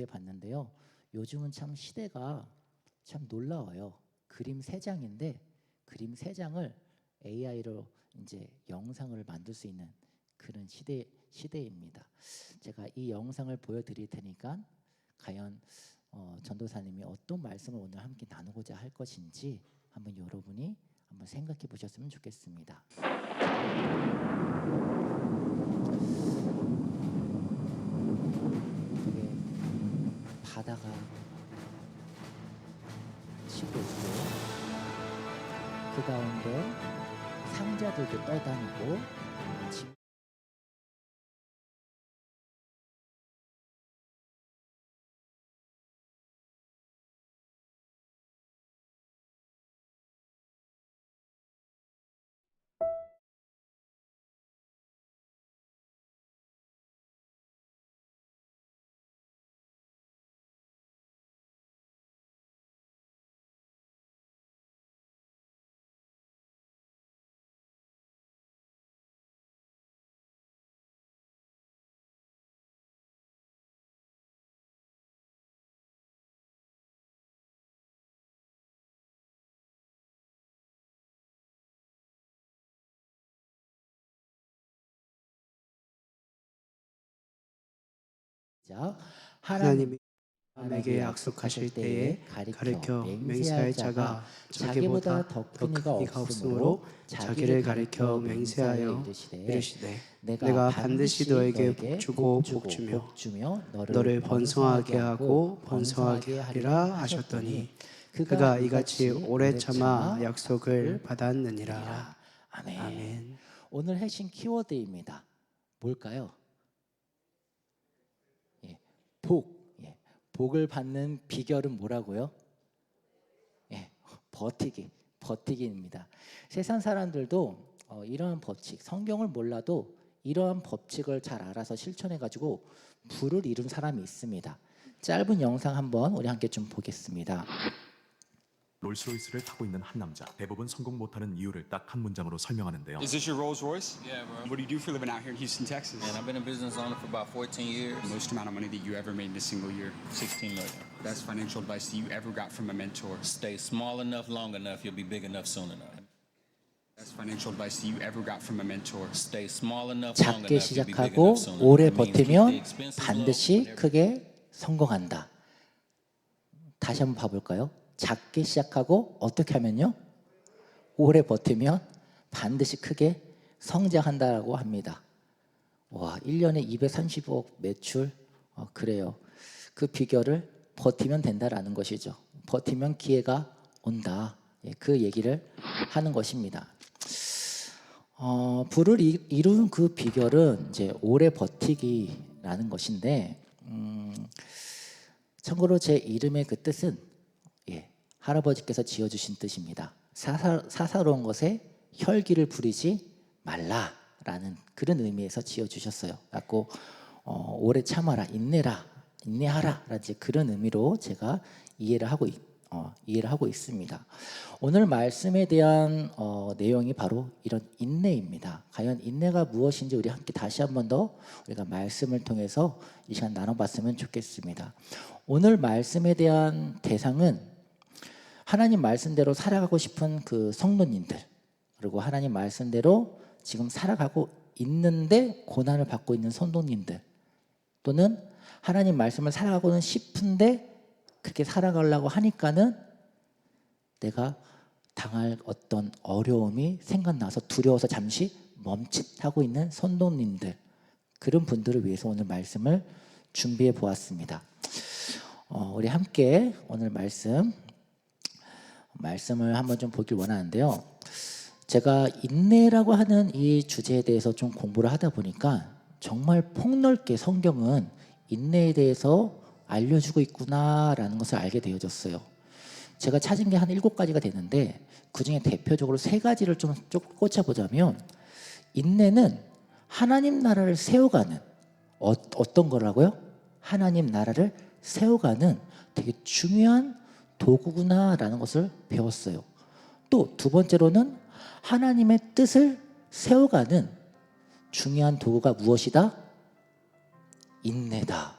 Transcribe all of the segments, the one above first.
봤는데요. 요즘은 참 시대가 참 놀라워요. 그림 3장인데 그림 3장을 AI로 이제 영상을 만들 수 있는 그런 시대입니다. 제가 이 영상을 보여드릴 테니까 과연 전도사님이 어떤 말씀을 오늘 함께 나누고자 할 것인지 한번 여러분이 한번 생각해 보셨으면 좋겠습니다. 되게 바다가 치고 있고 그 가운데 상자들도 떠다니고 하나님이 사람에게 약속하실 때에 가르쳐 맹세할 자가 자기보다 더 큰 이가 없으므로 자기를 가르쳐 맹세하여 이르시되 내가 반드시 너에게 복주고 복주며 너를 번성하게 하고 번성하게 하리라 하셨더니 그가 이같이 오래 참아 약속을 받았느니라. 아멘. 아멘. 오늘 핵심 키워드입니다. 뭘까요? 복. 복을 받는 비결은 뭐라고요? 버티기입니다. 세상 사람들도 이러한 법칙, 성경을 몰라도 이러한 법칙을 잘 알아서 실천해가지고 부를 이룬 사람이 있습니다. 짧은 영상 한번 우리 함께 좀 보겠습니다. 롤스로이스를 타고 있는 한 남자. 대부분 성공 못하는 이유를 딱 한 문장으로 설명하는데요. Is this your Rolls Royce? Yeah, bro. What do you do for a living out here in Houston, Texas? Man, I've been a business owner for about 14 years. Most amount of money that you ever made in a single year. 16 million. Best financial advice that you ever got from a mentor. Stay small enough, long enough, you'll be big enough soon enough. Best financial advice that you ever got from a mentor. Stay small enough, long 작게 enough, you'll be big 시작하고 enough soon enough. 오래 That means keep the 버티면 expenses low, 반드시 whatever. 크게 성공한다. 다시 한번 봐볼까요? 작게 시작하고 어떻게 하면요? 오래 버티면 반드시 크게 성장한다라고 합니다. 와, 1년에 230억 매출, 그래요. 그 비결을 버티면 된다라는 것이죠. 버티면 기회가 온다. 그 얘기를 하는 것입니다. 부를 이루는 그 비결은 이제 오래 버티기라는 것인데, 참고로 제 이름의 그 뜻은 할아버지께서 지어주신 뜻입니다. 사사로운 것에 혈기를 부리지 말라라는 그런 의미에서 지어주셨어요. 그래서 오래 참아라, 인내하라 라는 그런 의미로 제가 이해를 하고 있습니다. 오늘 말씀에 대한 내용이 바로 이런 인내입니다. 과연 인내가 무엇인지 우리 함께 다시 한 번 더 우리가 말씀을 통해서 이 시간 나눠봤으면 좋겠습니다. 오늘 말씀에 대한 대상은 하나님 말씀대로 살아가고 싶은 그 성도님들, 그리고 하나님 말씀대로 지금 살아가고 있는데 고난을 받고 있는 성도님들, 또는 하나님 말씀을 살아가고는 싶은데 그렇게 살아가려고 하니까는 내가 당할 어떤 어려움이 생각나서 두려워서 잠시 멈칫하고 있는 성도님들, 그런 분들을 위해서 오늘 말씀을 준비해 보았습니다. 우리 함께 오늘 말씀을 한번 좀 보길 원하는데요. 제가 인내라고 하는 이 주제에 대해서 좀 공부를 하다 보니까 정말 폭넓게 성경은 인내에 대해서 알려주고 있구나라는 것을 알게 되어졌어요. 제가 찾은 게 한 7가지가 되는데 그중에 대표적으로 3가지를 좀 꽂아보자면, 인내는 하나님 나라를 세워가는 어떤 거라고요? 하나님 나라를 세워가는 되게 중요한 도구구나라는 것을 배웠어요. 또 2번째로는 하나님의 뜻을 세워가는 중요한 도구가 무엇이다? 인내다.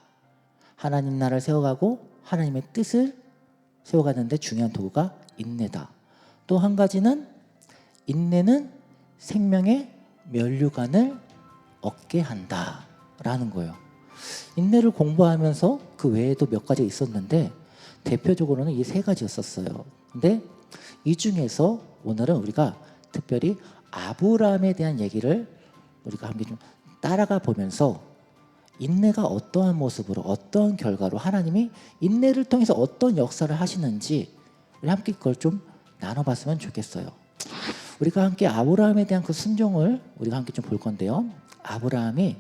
하나님 나라를 세워가고 하나님의 뜻을 세워가는데 중요한 도구가 인내다. 또 한 가지는 인내는 생명의 면류관을 얻게 한다라는 거예요. 인내를 공부하면서 그 외에도 몇 가지가 있었는데 대표적으로는 이 세 가지였었어요. 근데 이 중에서 오늘은 우리가 특별히 아브라함에 대한 얘기를 우리가 함께 좀 따라가 보면서 인내가 어떠한 모습으로 어떠한 결과로 하나님이 인내를 통해서 어떤 역사를 하시는지 우리 함께 그걸 좀 나눠봤으면 좋겠어요. 우리가 함께 아브라함에 대한 그 순종을 우리가 함께 좀 볼 건데요. 아브라함이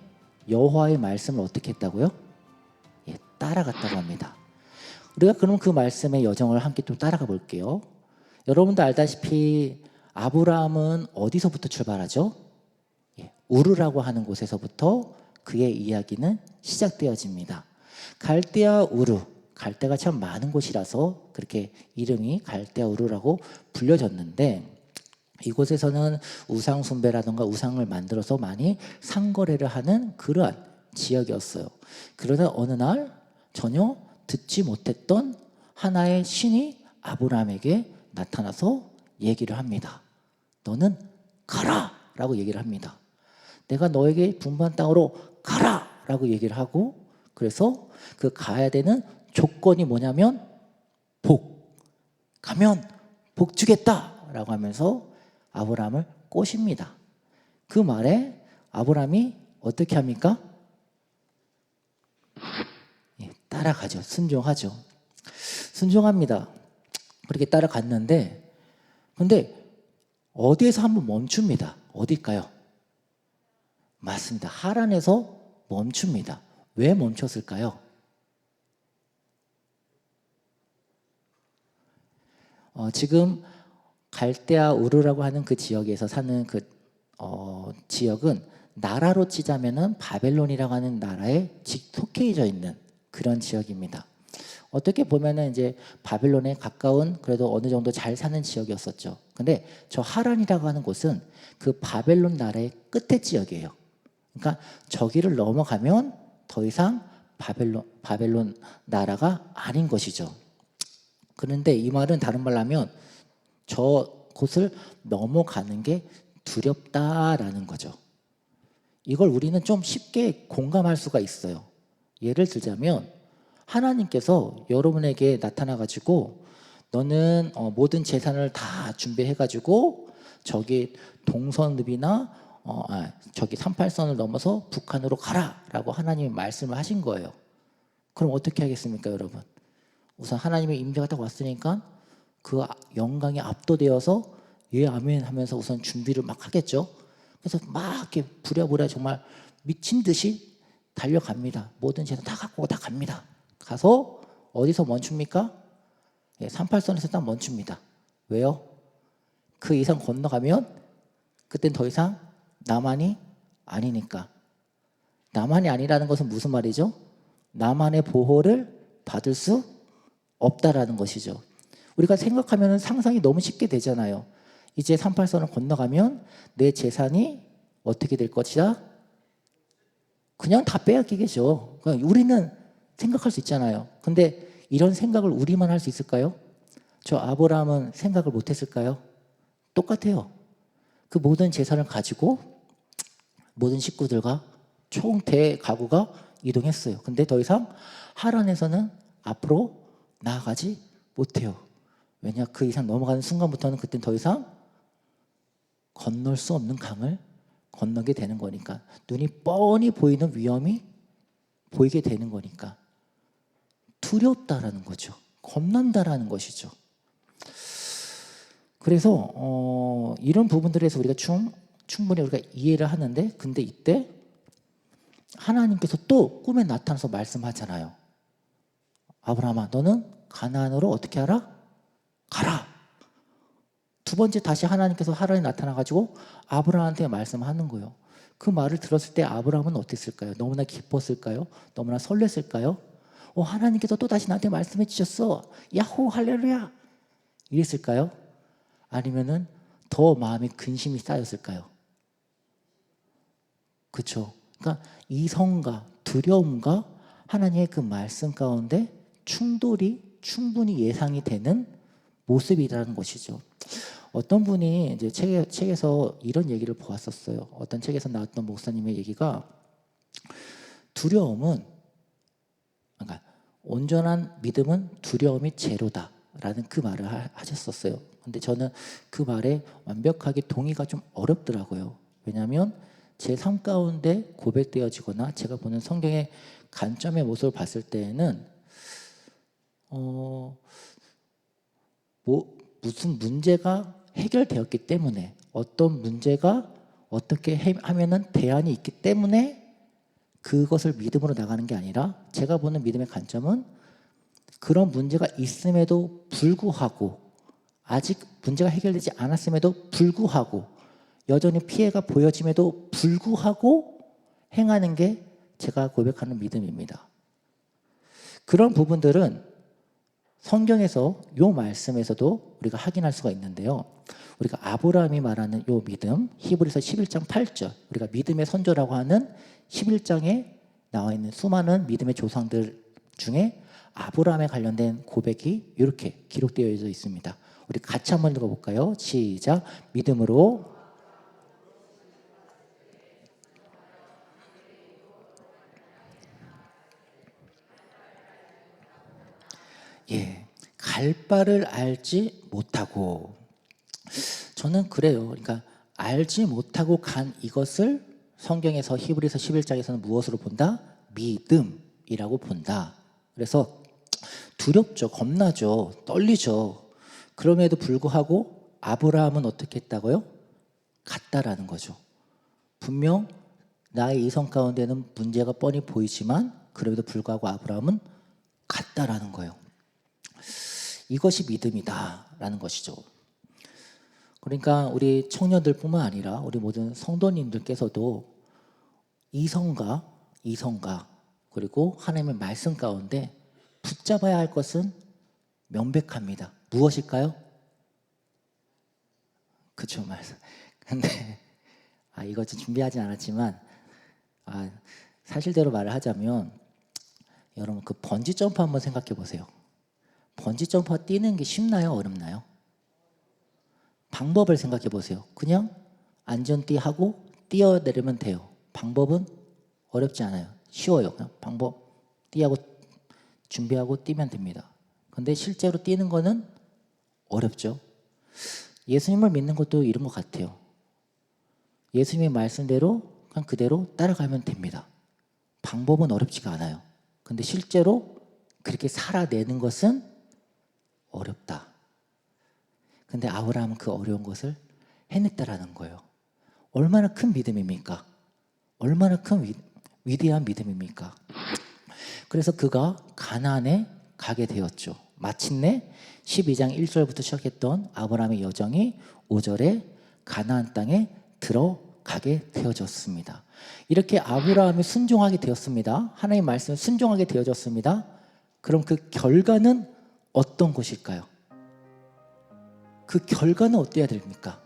여호와의 말씀을 어떻게 했다고요? 예, 따라갔다고 합니다. 우리가 그럼 그 말씀의 여정을 함께 좀 따라가 볼게요. 여러분도 알다시피 아브라함은 어디서부터 출발하죠? 예, 우르라고 하는 곳에서부터 그의 이야기는 시작되어집니다. 갈대아 우르, 갈대가 참 많은 곳이라서 그렇게 이름이 갈대아 우르라고 불려졌는데 이곳에서는 우상 숭배라든가 우상을 만들어서 많이 상거래를 하는 그러한 지역이었어요. 그러다 어느 날 전혀 듣지 못했던 하나의 신이 아브라함에게 나타나서 얘기를 합니다. 너는 가라! 라고 얘기를 합니다. 내가 너에게 분부한 땅으로 가라! 라고 얘기를 하고 그래서 그 가야 되는 조건이 뭐냐면 복. 가면 복 주겠다! 라고 하면서 아브라함을 꼬십니다. 그 말에 아브라함이 어떻게 합니까? 예, 따라가죠. 순종하죠. 순종합니다. 그렇게 따라갔는데 근데 어디에서 한번 멈춥니다. 어딜까요? 맞습니다. 하란에서 멈춥니다. 왜 멈췄을까요? 지금 갈대아 우르라고 하는 그 지역에서 사는 그 지역은 나라로 치자면은 바벨론이라고 하는 나라에 속해져 있는 그런 지역입니다. 어떻게 보면은 이제 바벨론에 가까운 그래도 어느 정도 잘 사는 지역이었었죠. 근데 저 하란이라고 하는 곳은 그 바벨론 나라의 끝에 지역이에요. 그러니까 저기를 넘어가면 더 이상 바벨론 나라가 아닌 것이죠. 그런데 이 말은 다른 말로 하면 저 곳을 넘어가는 게 두렵다라는 거죠. 이걸 우리는 좀 쉽게 공감할 수가 있어요. 예를 들자면 하나님께서 여러분에게 나타나가지고 너는 모든 재산을 다 준비해가지고 저기 동서늪이나 저기 38선을 넘어서 북한으로 가라라고 하나님이 말씀을 하신 거예요. 그럼 어떻게 하겠습니까, 여러분? 우선 하나님의 임재가 딱 왔으니까 그 영광에 압도되어서 예 아멘 하면서 우선 준비를 막 하겠죠. 그래서 막 이렇게 부랴부랴 정말 미친 듯이 달려갑니다. 모든 재산 다 갖고 다 갑니다. 가서 어디서 멈춥니까? 예, 38선에서 딱 멈춥니다. 왜요? 그 이상 건너가면 그땐 더 이상 나만이 아니니까. 나만이 아니라는 것은 무슨 말이죠? 나만의 보호를 받을 수 없다라는 것이죠. 우리가 생각하면 상상이 너무 쉽게 되잖아요. 이제 38선을 건너가면 내 재산이 어떻게 될 것이다? 그냥 다 빼앗기겠죠. 그러니까 우리는 생각할 수 있잖아요. 근데 이런 생각을 우리만 할 수 있을까요? 저 아브라함은 생각을 못했을까요? 똑같아요. 그 모든 재산을 가지고 모든 식구들과 총 대가구가 이동했어요. 근데 더 이상 하란에서는 앞으로 나아가지 못해요. 왜냐? 그 이상 넘어가는 순간부터는 그땐 더 이상 건널 수 없는 강을 건너게 되는 거니까 눈이 뻔히 보이는 위험이 보이게 되는 거니까 두렵다라는 거죠. 겁난다라는 것이죠. 그래서 이런 부분들에서 우리가 충분히 우리가 이해를 하는데 근데 이때 하나님께서 또 꿈에 나타나서 말씀하잖아요. 아브라함아 너는 가나안으로 어떻게 하라? 가라. 두 번째 다시 하나님께서 하란에 나타나가지고 아브라함한테 말씀하는 거예요. 그 말을 들었을 때 아브라함은 어땠을까요? 너무나 기뻤을까요? 너무나 설렜을까요? 하나님께서 또 다시 나한테 말씀해 주셨어. 야호 할렐루야. 이랬을까요? 아니면은 더 마음에 근심이 쌓였을까요? 그렇죠. 그러니까 이성과 두려움과 하나님의 그 말씀 가운데 충돌이 충분히 예상이 되는 모습이라는 것이죠. 어떤 분이 이제 책에서 이런 얘기를 보았었어요. 어떤 책에서 나왔던 목사님의 얘기가 두려움은, 그러니까 온전한 믿음은 두려움이 제로다라는 그 말을 하셨었어요. 근데 저는 그 말에 완벽하게 동의가 좀 어렵더라고요. 왜냐하면 제 삶 가운데 고백되어지거나 제가 보는 성경의 관점의 모습을 봤을 때에는 무슨 문제가 해결되었기 때문에, 어떤 문제가 어떻게 하면은 대안이 있기 때문에 그것을 믿음으로 나가는 게 아니라, 제가 보는 믿음의 관점은 그런 문제가 있음에도 불구하고, 아직 문제가 해결되지 않았음에도 불구하고, 여전히 피해가 보여짐에도 불구하고 행하는 게 제가 고백하는 믿음입니다. 그런 부분들은 성경에서 이 말씀에서도 우리가 확인할 수가 있는데요. 우리가 아브라함이 말하는 이 믿음, 히브리서 11장 8절, 우리가 믿음의 선조라고 하는 11장에 나와 있는 수많은 믿음의 조상들 중에 아브라함에 관련된 고백이 이렇게 기록되어 있습니다. 우리 같이 한번 읽어볼까요? 시작. 믿음으로 갈 바를 알지 못하고, 저는 그래요. 그러니까 알지 못하고 간 이것을 성경에서 히브리서 11장에서는 무엇으로 본다? 믿음이라고 본다. 그래서 두렵죠. 겁나죠. 떨리죠. 그럼에도 불구하고 아브라함은 어떻게 했다고요? 갔다라는 거죠. 분명 나의 이성 가운데는 문제가 뻔히 보이지만 그럼에도 불구하고 아브라함은 갔다라는 거예요. 이것이 믿음이다라는 것이죠. 그러니까 우리 청년들뿐만 아니라 우리 모든 성도님들께서도 이성과 그리고 하나님의 말씀 가운데 붙잡아야 할 것은 명백합니다. 무엇일까요? 그쵸, 말씀. 근데 이거 좀 준비하지 않았지만 사실대로 말을 하자면, 여러분 그 번지 점프 한번 생각해 보세요. 번지 점프가 뛰는 게 쉽나요? 어렵나요? 방법을 생각해 보세요. 그냥 안전띠 하고 뛰어내리면 돼요. 방법은 어렵지 않아요. 쉬워요. 그냥 방법 띠하고 준비하고 뛰면 됩니다. 근데 실제로 뛰는 거는 어렵죠. 예수님을 믿는 것도 이런 것 같아요. 예수님의 말씀대로 그냥 그대로 따라가면 됩니다. 방법은 어렵지가 않아요. 근데 실제로 그렇게 살아내는 것은 어렵다. 근데 아브라함은 그 어려운 것을 해냈다라는 거예요. 얼마나 큰 믿음입니까? 얼마나 큰 위대한 믿음입니까? 그래서 그가 가나안에 가게 되었죠. 마침내 12장 1절부터 시작했던 아브라함의 여정이 5절에 가나안 땅에 들어가게 되어졌습니다. 이렇게 아브라함이 순종하게 되었습니다. 하나님의 말씀에 순종하게 되어졌습니다. 그럼 그 결과는 어떤 것일까요? 그 결과는 어때야 됩니까?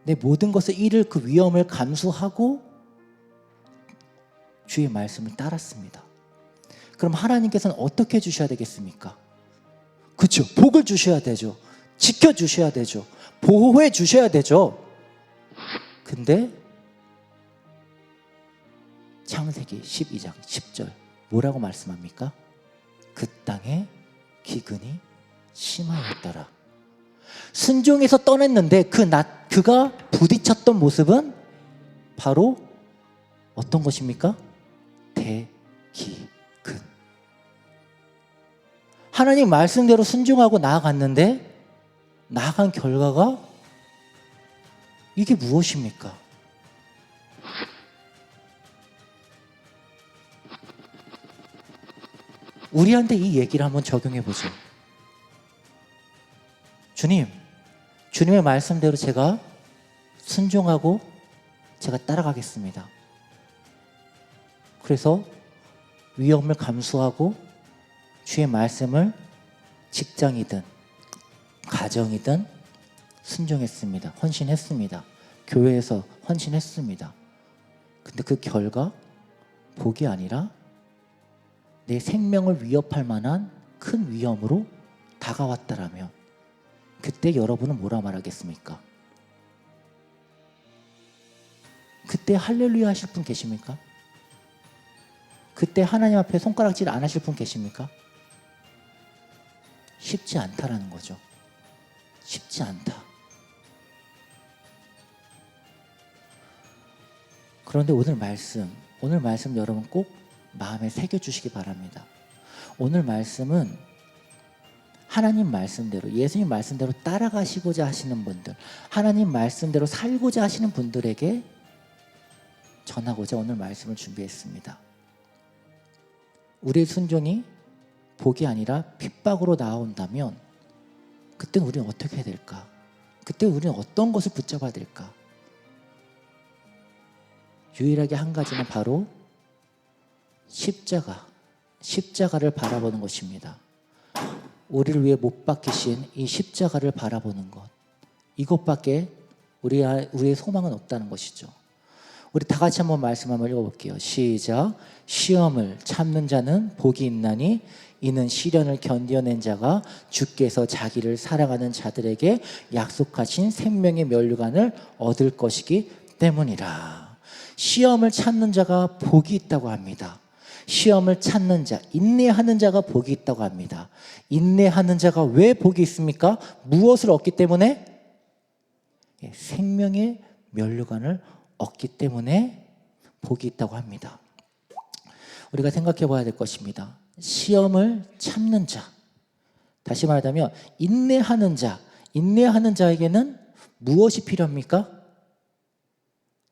내 모든 것을 잃을 그 위험을 감수하고 주의 말씀을 따랐습니다. 그럼 하나님께서는 어떻게 해주셔야 되겠습니까? 그렇죠. 복을 주셔야 되죠. 지켜주셔야 되죠. 보호해 주셔야 되죠. 근데 창세기 12장 10절 뭐라고 말씀합니까? 그 땅에 기근이 심하였더라. 순종해서 떠났는데 그가 부딪혔던 모습은 바로 어떤 것입니까? 대기근. 하나님 말씀대로 순종하고 나아갔는데 나아간 결과가 이게 무엇입니까? 우리한테 이 얘기를 한번 적용해 보죠. 주님의 말씀대로 제가 순종하고 제가 따라가겠습니다. 그래서 위험을 감수하고 주의 말씀을 직장이든 가정이든 순종했습니다. 헌신했습니다. 교회에서 헌신했습니다. 근데 그 결과 복이 아니라 내 생명을 위협할 만한 큰 위험으로 다가왔다라면 그때 여러분은 뭐라 말하겠습니까? 그때 할렐루야 하실 분 계십니까? 그때 하나님 앞에 손가락질 안 하실 분 계십니까? 쉽지 않다라는 거죠. 쉽지 않다. 그런데 오늘 말씀 여러분 꼭 마음에 새겨주시기 바랍니다. 오늘 말씀은 하나님 말씀대로, 예수님 말씀대로 따라가시고자 하시는 분들, 하나님 말씀대로 살고자 하시는 분들에게 전하고자 오늘 말씀을 준비했습니다. 우리의 순종이 복이 아니라 핍박으로 나온다면 그때 우리는 어떻게 해야 될까? 그때 우리는 어떤 것을 붙잡아야 될까? 유일하게 한 가지는 바로 십자가를 바라보는 것입니다. 우리를 위해 못 박히신 이 십자가를 바라보는 것, 이것밖에 우리의 소망은 없다는 것이죠. 우리 다 같이 한번 말씀 한번 읽어볼게요. 시작. 시험을 참는 자는 복이 있나니 이는 시련을 견뎌낸 자가 주께서 자기를 사랑하는 자들에게 약속하신 생명의 면류관을 얻을 것이기 때문이라. 시험을 참는 자가 복이 있다고 합니다. 시험을 찾는 자, 인내하는 자가 복이 있다고 합니다. 인내하는 자가 왜 복이 있습니까? 무엇을 얻기 때문에? 생명의 면류관을 얻기 때문에 복이 있다고 합니다. 우리가 생각해 봐야 될 것입니다. 시험을 참는 자, 다시 말하자면 인내하는 자에게는 무엇이 필요합니까?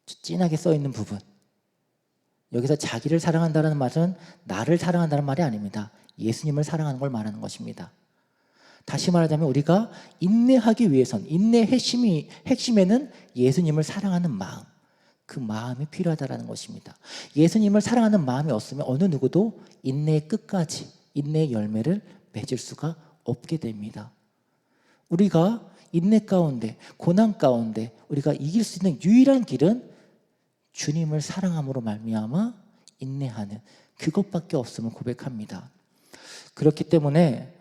진하게 써 있는 부분. 여기서 자기를 사랑한다는 말은 나를 사랑한다는 말이 아닙니다. 예수님을 사랑하는 걸 말하는 것입니다. 다시 말하자면 우리가 인내하기 위해선 인내의 핵심에는 예수님을 사랑하는 마음, 그 마음이 필요하다는 것입니다. 예수님을 사랑하는 마음이 없으면 어느 누구도 인내의 끝까지 인내의 열매를 맺을 수가 없게 됩니다. 우리가 인내 가운데, 고난 가운데 우리가 이길 수 있는 유일한 길은 주님을 사랑함으로 말미암아 인내하는 그것밖에 없음을 고백합니다. 그렇기 때문에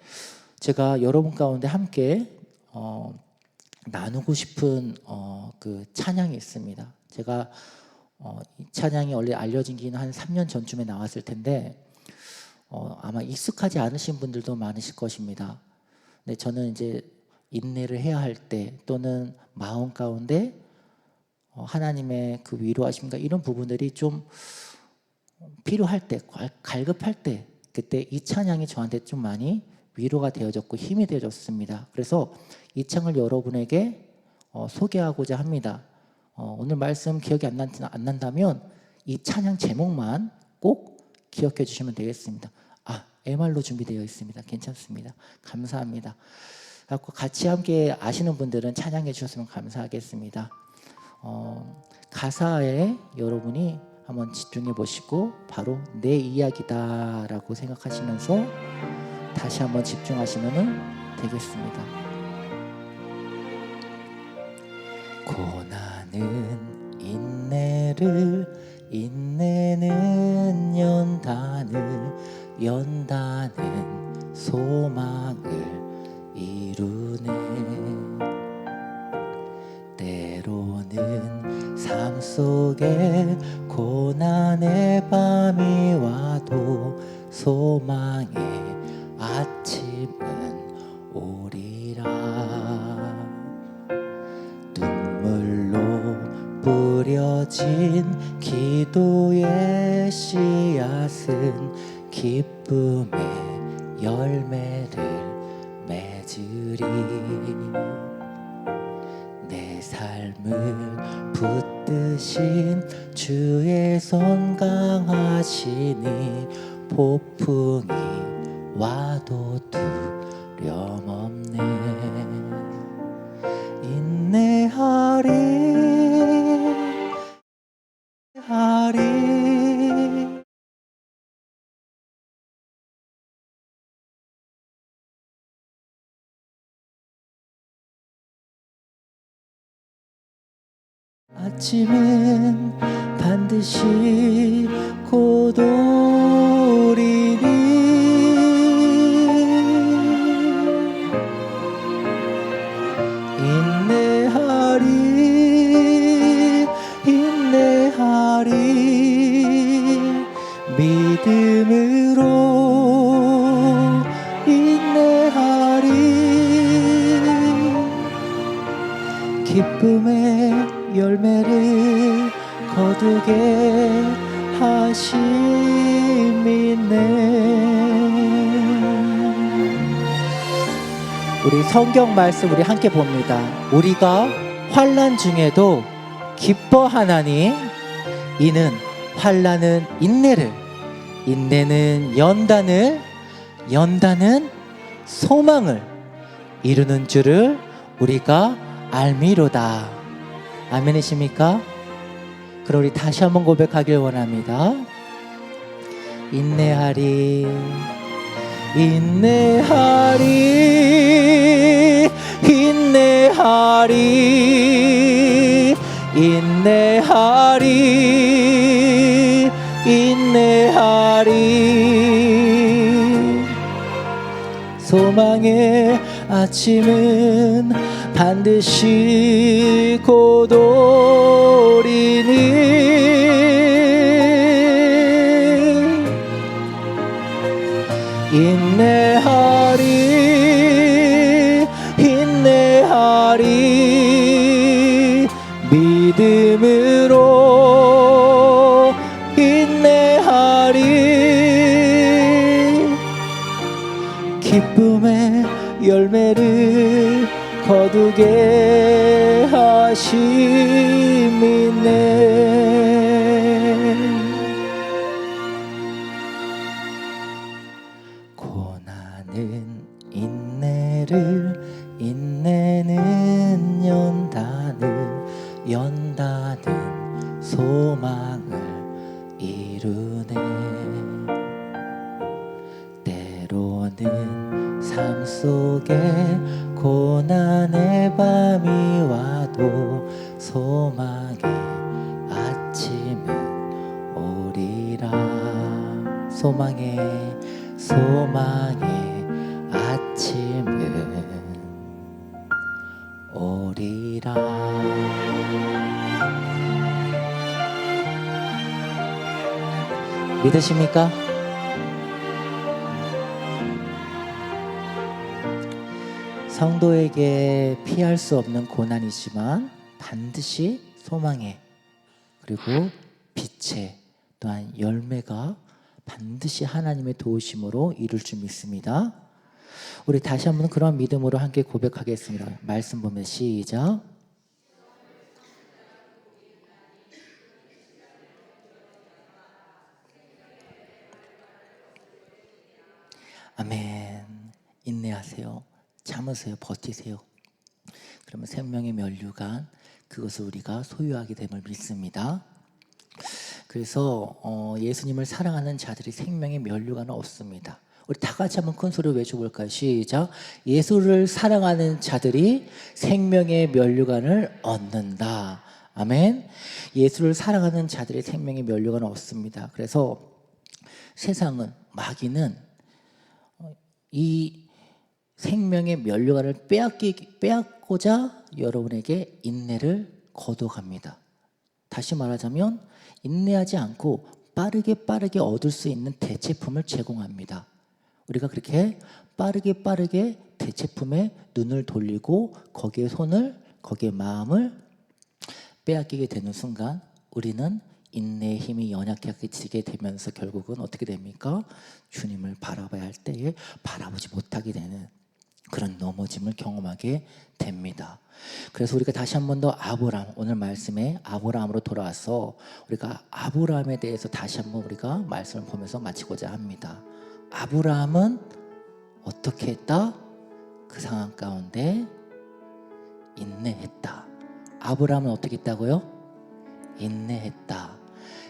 제가 여러분 가운데 함께 나누고 싶은 그 찬양이 있습니다. 제가 이 찬양이 원래 알려진 지는 한 3년 전쯤에 나왔을 텐데 아마 익숙하지 않으신 분들도 많으실 것입니다. 근데 저는 이제 인내를 해야 할 때 또는 마음 가운데 하나님의 그 위로하심과 이런 부분들이 좀 필요할 때, 갈급할 때 그때 이 찬양이 저한테 좀 많이 위로가 되어졌고 힘이 되어졌습니다. 그래서 이 찬양을 여러분에게 소개하고자 합니다. 오늘 말씀 기억이 안 난다면 이 찬양 제목만 꼭 기억해 주시면 되겠습니다. MR로 준비되어 있습니다. 괜찮습니다. 감사합니다. 같이 함께 아시는 분들은 찬양해 주셨으면 감사하겠습니다. 가사에 여러분이 한번 집중해 보시고 바로 내 이야기다 라고 생각하시면서 다시 한번 집중하시면 되겠습니다. 고난은 인내를, 인내는 연단을, 연단은 소망을 이루네. 때로는 삶 속에 고난의 밤이 와도 소망의 아침은 오리라. 눈물로 뿌려진 기도의 씨앗은 기쁨의 열매를 맺으리. 내 삶을 붙드신 주의 손 강하시니 폭풍이 와도 두려움 없네. 인내하리 아침은 반드시 곧 오리니 기쁨의 열매를 거두게 하심이네. 우리 성경 말씀 우리 함께 봅니다. 우리가 환난 중에도 기뻐하나니 이는 환난은 인내를, 인내는 연단을, 연단은 소망을 이루는 줄을 우리가 알미로다. 아멘이십니까? 그럼 우리 다시 한번 고백하길 원합니다. 인내하리, 인내하리, 인내하리, 인내하리, 인내하리. 소망의 아침은 반드시 곧 오리니 인내하리, 인내하리, 믿음으로 인내하리. 기쁨의 열매를 거두게 하심이네. 고난은 인내를, 인내는 연단을, 연단은 소망을 이루네. 때로는 삶 속에 고난의 밤이 와도 소망의 아침은 오리라. 소망의 아침은 오리라. 믿으십니까? 성도에게 피할 수 없는 고난이지만 반드시 소망의 그리고 빛의 또한 열매가 반드시 하나님의 도우심으로 이룰 줄 믿습니다. 우리 다시 한번 그런 믿음으로 함께 고백하겠습니다. 말씀 보면 시작. 아멘. 인내하세요. 참으세요. 버티세요. 그러면 생명의 면류관 그것을 우리가 소유하게 됨을 믿습니다. 그래서 예수님을 사랑하는 자들이 생명의 면류관은 없습니다. 우리 다 같이 한번 큰 소리로 외쳐볼까요? 시작. 예수를 사랑하는 자들이 생명의 면류관을 얻는다. 아멘. 예수를 사랑하는 자들이 생명의 면류관은 없습니다. 그래서 세상은, 마귀는 이 생명의 면류관을 빼앗고자 여러분에게 인내를 거둬갑니다. 다시 말하자면 인내하지 않고 빠르게 얻을 수 있는 대체품을 제공합니다. 우리가 그렇게 빠르게 대체품에 눈을 돌리고 거기에 손을, 거기에 마음을 빼앗기게 되는 순간 우리는 인내의 힘이 연약해지게 되면서 결국은 어떻게 됩니까? 주님을 바라봐야 할 때에 바라보지 못하게 되는 그런 넘어짐을 경험하게 됩니다. 그래서 우리가 다시 한 번 더 아브라함, 오늘 말씀에 아브라함으로 돌아와서 우리가 아브라함에 대해서 다시 한번 우리가 말씀을 보면서 마치고자 합니다. 아브라함은 어떻게 했다? 그 상황 가운데 인내했다. 아브라함은 어떻게 했다고요? 인내했다.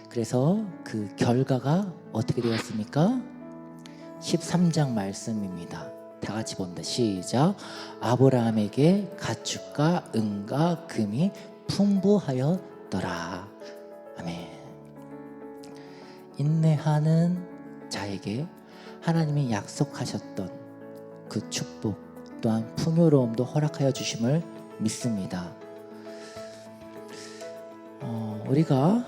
그래서 그 결과가 어떻게 되었습니까? 13장 말씀입니다. 다 같이 본다. 시작. 아브라함에게 가축과 은과 금이 풍부하였더라. 아멘. 인내하는 자에게 하나님이 약속하셨던 그 축복 또한 풍요로움도 허락하여 주심을 믿습니다. 우리가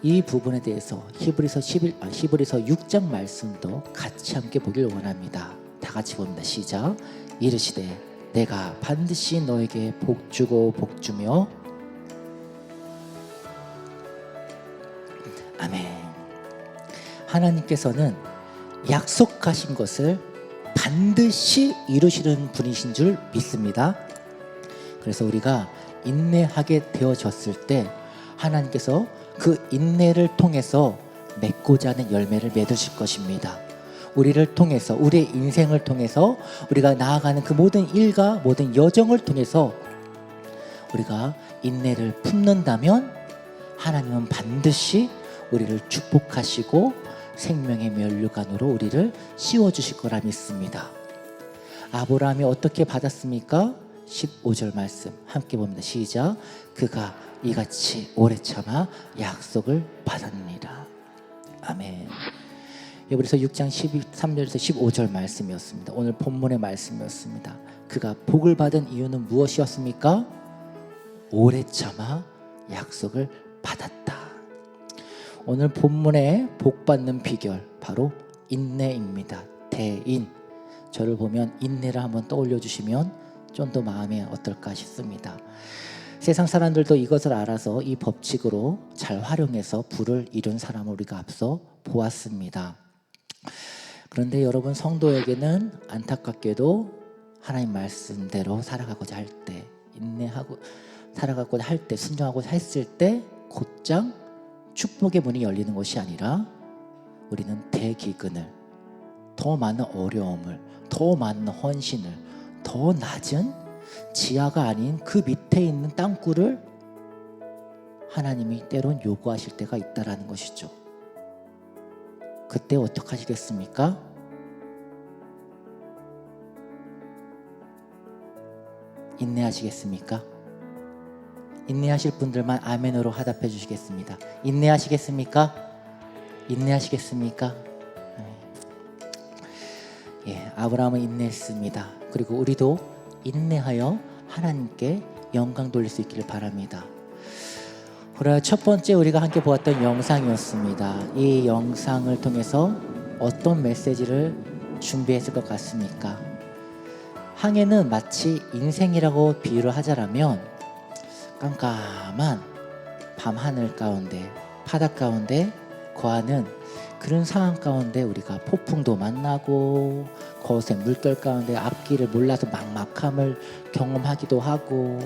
이 부분에 대해서 히브리서 6장 말씀도 같이 함께 보길 원합니다. 다 같이 봅니다. 시작. 이르시되 내가 반드시 너에게 복 주고 복 주며. 아멘. 하나님께서는 약속하신 것을 반드시 이루시는 분이신 줄 믿습니다. 그래서 우리가 인내하게 되어졌을 때 하나님께서 그 인내를 통해서 맺고자 하는 열매를 맺으실 것입니다. 우리를 통해서, 우리의 인생을 통해서, 우리가 나아가는 그 모든 일과 모든 여정을 통해서 우리가 인내를 품는다면 하나님은 반드시 우리를 축복하시고 생명의 면류관으로 우리를 씌워주실 거라 믿습니다. 아브라함이 어떻게 받았습니까? 15절 말씀 함께 봅니다. 시작. 그가 이같이 오래 참아 약속을 받았느니라. 아멘. 에브리서 6장 13절에서 15절 말씀이었습니다. 오늘 본문의 말씀이었습니다. 그가 복을 받은 이유는 무엇이었습니까? 오래 참아 약속을 받았다. 오늘 본문의 복 받는 비결 바로 인내입니다. 대인. 저를 보면 인내를 한번 떠올려 주시면 좀 더 마음이 어떨까 싶습니다. 세상 사람들도 이것을 알아서 이 법칙으로 잘 활용해서 부를 이룬 사람을 우리가 앞서 보았습니다. 그런데 여러분, 성도에게는 안타깝게도 하나님 말씀대로 살아가고자 할 때, 인내하고 살아가고자 할 때, 순종하고자 했을 때 곧장 축복의 문이 열리는 것이 아니라 우리는 대기근을, 더 많은 어려움을, 더 많은 헌신을, 더 낮은 지하가 아닌 그 밑에 있는 땅굴을 하나님이 때론 요구하실 때가 있다라는 것이죠. 그때 어떻게 하시겠습니까? 인내하시겠습니까? 인내하실 분들만 아멘으로 화답해 주시겠습니다. 인내하시겠습니까? 인내하시겠습니까? 예, 아브라함은 인내했습니다. 그리고 우리도 인내하여 하나님께 영광 돌릴 수 있기를 바랍니다. 그래, 첫 번째 우리가 함께 보았던 영상이었습니다. 이 영상을 통해서 어떤 메시지를 준비했을 것 같습니까? 항해는 마치 인생이라고 비유를 하자라면 깜깜한 밤하늘 가운데, 바다 가운데 거하는 그런 상황 가운데 우리가 폭풍도 만나고 거센 물결 가운데 앞길을 몰라서 막막함을 경험하기도 하고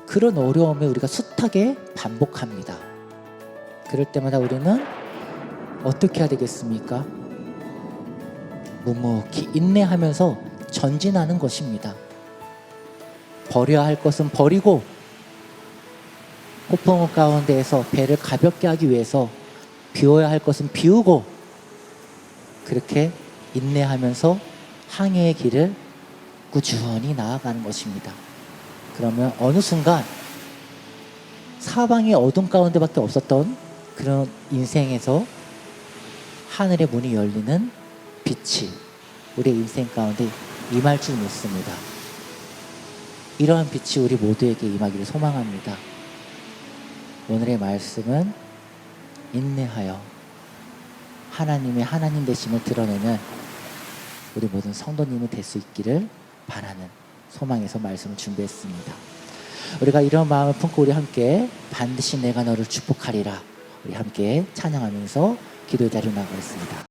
그런 어려움에 우리가 숱하게 반복합니다. 그럴 때마다 우리는 어떻게 해야 되겠습니까? 묵묵히 인내하면서 전진하는 것입니다. 버려야 할 것은 버리고 폭풍 가운데에서 배를 가볍게 하기 위해서 비워야 할 것은 비우고 그렇게 인내하면서 항해의 길을 꾸준히 나아가는 것입니다. 그러면 어느 순간 사방의 어둠 가운데밖에 없었던 그런 인생에서 하늘의 문이 열리는 빛이 우리의 인생 가운데 임할 줄 믿습니다. 이러한 빛이 우리 모두에게 임하기를 소망합니다. 오늘의 말씀은 인내하여 하나님의 하나님 되심을 드러내는 우리 모든 성도님이 될 수 있기를 바라는 소망에서 말씀을 준비했습니다. 우리가 이런 마음을 품고 우리 함께 반드시 내가 너를 축복하리라 우리 함께 찬양하면서 기도의 자리로 나가겠습니다.